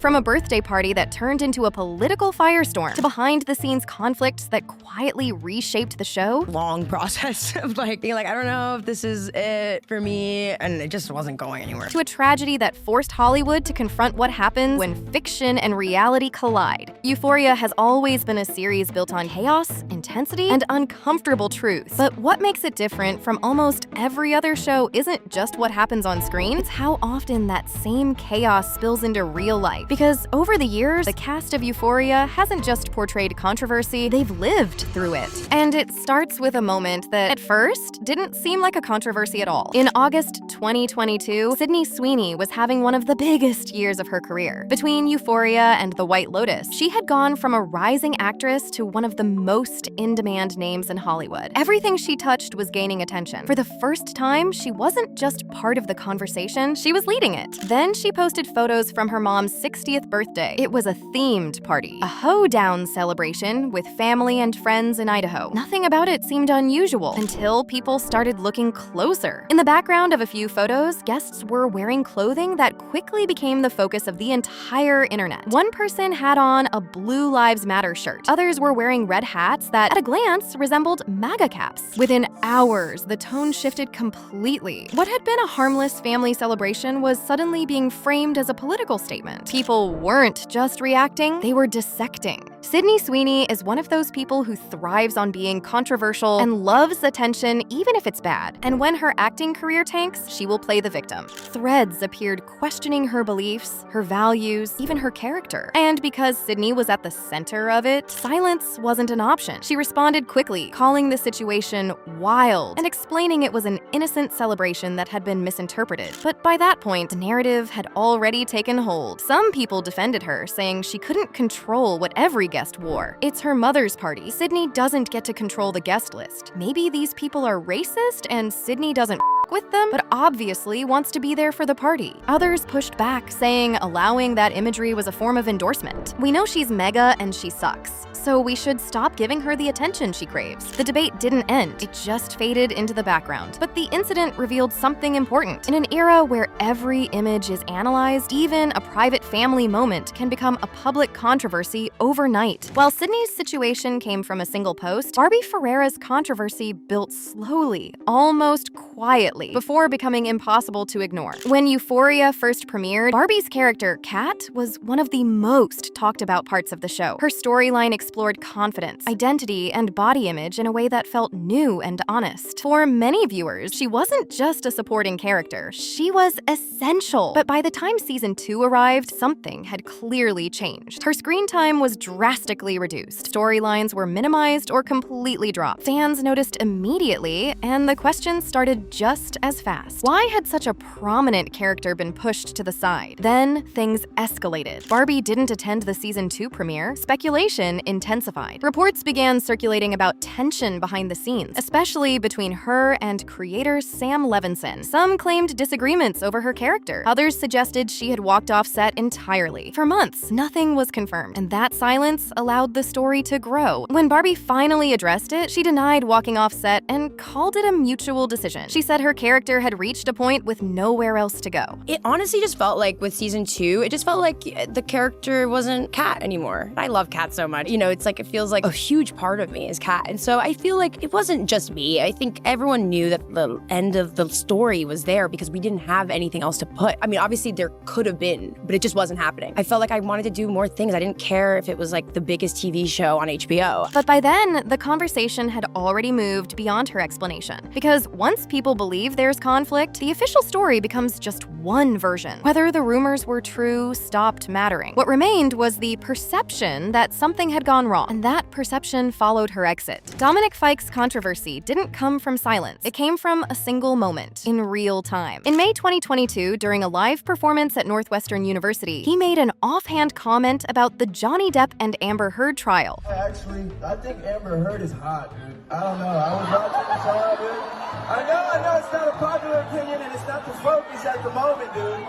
From a birthday party that turned into a political firestorm to behind-the-scenes conflicts that quietly reshaped the show, long process of being like, I don't know if this is it for me, and it just wasn't going anywhere. To a tragedy that forced Hollywood to confront what happens when fiction and reality collide. Euphoria has always been a series built on chaos, intensity, and uncomfortable truths. But what makes it different from almost every other show isn't just what happens on screen, it's how often that same chaos spills into real life. Because over the years, the cast of Euphoria hasn't just portrayed controversy, they've lived through it. And it starts with a moment that, at first, didn't seem like a controversy at all. In August 2022, Sweeney was having one of the biggest years of her career. Between Euphoria and The White Lotus, she had gone from a rising actress to one of the most in-demand names in Hollywood. Everything she touched was gaining attention. For the first time, she wasn't just part of the conversation, she was leading it. Then she posted photos from her mom's 60th birthday. It was a themed party, a hoedown celebration with family and friends in Idaho. Nothing about it seemed unusual until people started looking closer. In the background of a few photos, guests were wearing clothing that quickly became the focus of the entire internet. One person had on a Blue Lives Matter shirt. Others were wearing red hats that, at a glance, resembled MAGA caps. Within hours, the tone shifted completely. What had been a harmless family celebration was suddenly being framed as a political statement. People weren't just reacting, they were dissecting. Sweeney is one of those people who thrives on being controversial and loves attention even if it's bad. And when her acting career tanks, she will play the victim. Threads appeared questioning her beliefs, her values, even her character. And because Sydney was at the center of it, silence wasn't an option. She responded quickly, calling the situation wild and explaining it was an innocent celebration that had been misinterpreted. But by that point, the narrative had already taken hold. Some people defended her, saying she couldn't control what every guest wore. It's her mother's party. Sydney doesn't get to control the guest list. Maybe these people are racist and Sydney doesn't with them, but obviously wants to be there for the party. Others pushed back, saying allowing that imagery was a form of endorsement. We know she's mega and she sucks, so we should stop giving her the attention she craves. The debate didn't end, it just faded into the background. But the incident revealed something important. In an era where every image is analyzed, even a private family moment can become a public controversy overnight. While Sydney's situation came from a single post, Barbie Ferreira's controversy built slowly, almost quietly, before becoming impossible to ignore. When Euphoria first premiered, Barbie's character, Kat, was one of the most talked about parts of the show. Her storyline explored confidence, identity, and body image in a way that felt new and honest. For many viewers, she wasn't just a supporting character, she was essential. But by the time season 2 arrived, something had clearly changed. Her screen time was drastically reduced. Storylines were minimized or completely dropped. Fans noticed immediately, and the questions started just as fast. Why had such a prominent character been pushed to the side? Then things escalated. Barbie didn't attend the season 2 premiere. Speculation intensified. Reports began circulating about tension behind the scenes, especially between her and creator Sam Levinson. Some claimed disagreements over her character. Others suggested she had walked off set entirely. For months, nothing was confirmed, and that silence allowed the story to grow. When Barbie finally addressed it, she denied walking off set and called it a mutual decision. She said her character had reached a point with nowhere else to go. It honestly just felt like with season 2, it just felt like the character wasn't Kat anymore. I love Kat so much. You know, it's like it feels like a huge part of me is Kat. And so I feel like it wasn't just me. I think everyone knew that the end of the story was there because we didn't have anything else to put. I mean, obviously there could have been, but it just wasn't happening. I felt like I wanted to do more things. I didn't care if it was like the biggest TV show on HBO. But by then, the conversation had already moved beyond her explanation. Because once people believe there's conflict, the official story becomes just one version. Whether the rumors were true stopped mattering. What remained was the perception that something had gone wrong, and that perception followed her exit. Dominic Fike's controversy didn't come from silence. It came from a single moment, in real time. In May 2022, during a live performance at Northwestern University, he made an offhand comment about the Johnny Depp and Amber Heard trial. Actually, I think Amber Heard is hot, dude. I don't know. I was watching the trial, dude. I know it's not a popular opinion and it's not the focus at the moment, dude.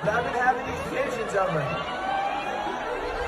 But I've been having these visions of her.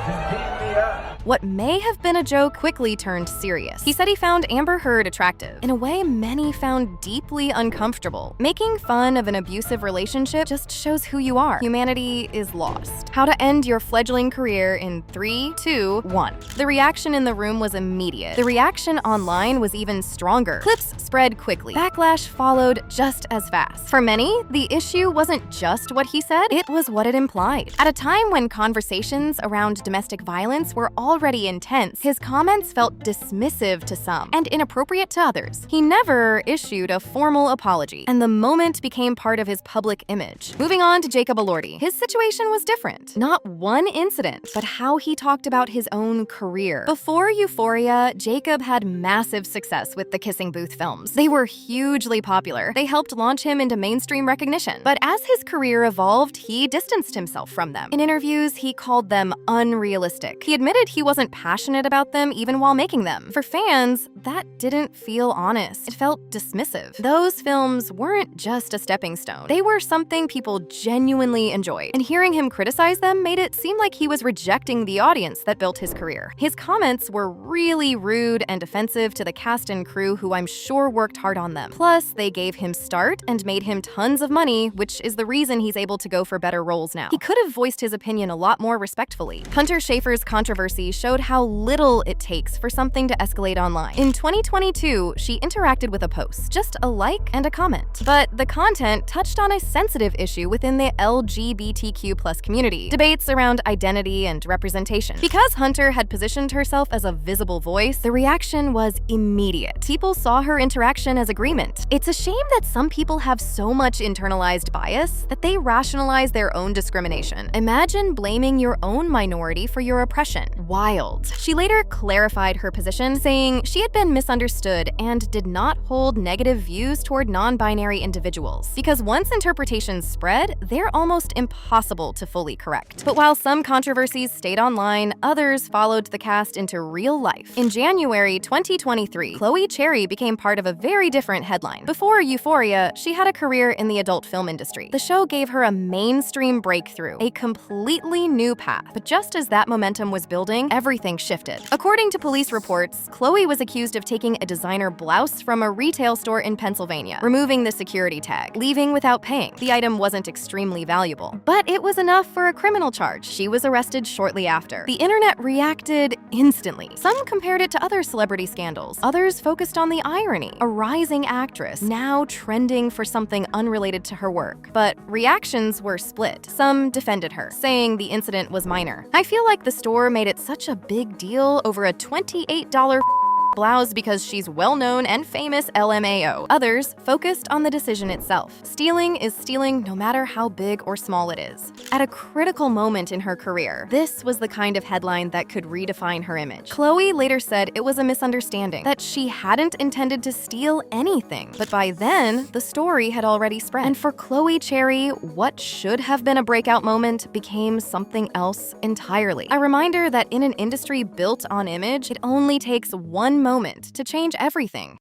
Just beating me at? What may have been a joke quickly turned serious. He said he found Amber Heard attractive, in a way many found deeply uncomfortable. Making fun of an abusive relationship just shows who you are. Humanity is lost. How to end your fledgling career in 3, 2, 1. The reaction in the room was immediate. The reaction online was even stronger. Clips spread quickly. Backlash followed just as fast. For many, the issue wasn't just what he said, it was what it implied. At a time when conversations around domestic violence were already intense, his comments felt dismissive to some and inappropriate to others. He never issued a formal apology, and the moment became part of his public image. Moving on to Jacob Elordi. His situation was different. Not one incident, but how he talked about his own career. Before Euphoria, Jacob had massive success with the Kissing Booth films. They were hugely popular. They helped launch him into mainstream recognition. But as his career evolved, he distanced himself from them. In interviews, he called them unrealistic. He admitted he wasn't passionate about them even while making them. For fans, that didn't feel honest. It felt dismissive. Those films weren't just a stepping stone. They were something people genuinely enjoyed. And hearing him criticize them made it seem like he was rejecting the audience that built his career. His comments were really rude and offensive to the cast and crew who I'm sure worked hard on them. Plus, they gave him start and made him tons of money, which is the reason he's able to go for better roles now. He could have voiced his opinion a lot more respectfully. Hunter Schafer's controversy showed how little it takes for something to escalate online. In 2022, she interacted with a post, just a like and a comment. But the content touched on a sensitive issue within the LGBTQ+ community, debates around identity and representation. Because Hunter had positioned herself as a visible voice, the reaction was immediate. People saw her interaction as agreement. It's a shame that some people have so much internalized bias that they rationalize their own discrimination. Imagine blaming your own minority for your oppression. Wild. She later clarified her position, saying she had been misunderstood and did not hold negative views toward non-binary individuals. Because once interpretations spread, they're almost impossible to fully correct. But while some controversies stayed online, others followed the cast into real life. In January 2023, Khloe Cherry became part of a very different headline. Before Euphoria, she had a career in the adult film industry. The show gave her a mainstream breakthrough, a completely new path. But just as that momentum was building, everything shifted. According to police reports, Khloe was accused of taking a designer blouse from a retail store in Pennsylvania, removing the security tag, leaving without paying. The item wasn't extremely valuable, but it was enough for a criminal charge. She was arrested shortly after. The internet reacted instantly. Some compared it to other celebrity scandals. Others focused on the irony. A rising actress, now trending for something unrelated to her work. But reactions were split. Some defended her, saying the incident was minor. I feel like the store made it such a big deal over a $28 blouse because she's well-known and famous LMAO. Others focused on the decision itself. Stealing is stealing no matter how big or small it is. At a critical moment in her career, this was the kind of headline that could redefine her image. Khloe later said it was a misunderstanding, that she hadn't intended to steal anything. But by then, the story had already spread. And for Khloe Cherry, what should have been a breakout moment became something else entirely. A reminder that in an industry built on image, it only takes one moment to change everything.